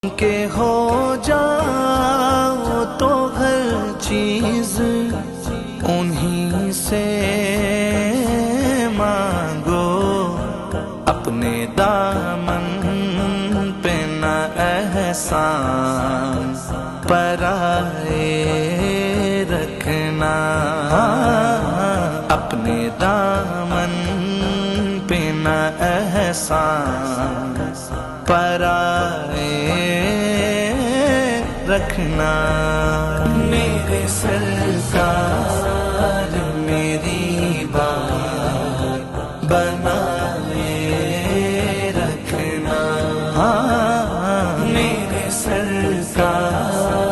کہ ہو جاؤ تو ہر چیز انہی سے مانگو، اپنے دامن پہ نہ احسان پرائے رکھنا، اپنے دامن پہ نہ احسان پرائے رکھنا۔ میرے سرکار میری بات بنائے رکھنا، میرے سرکار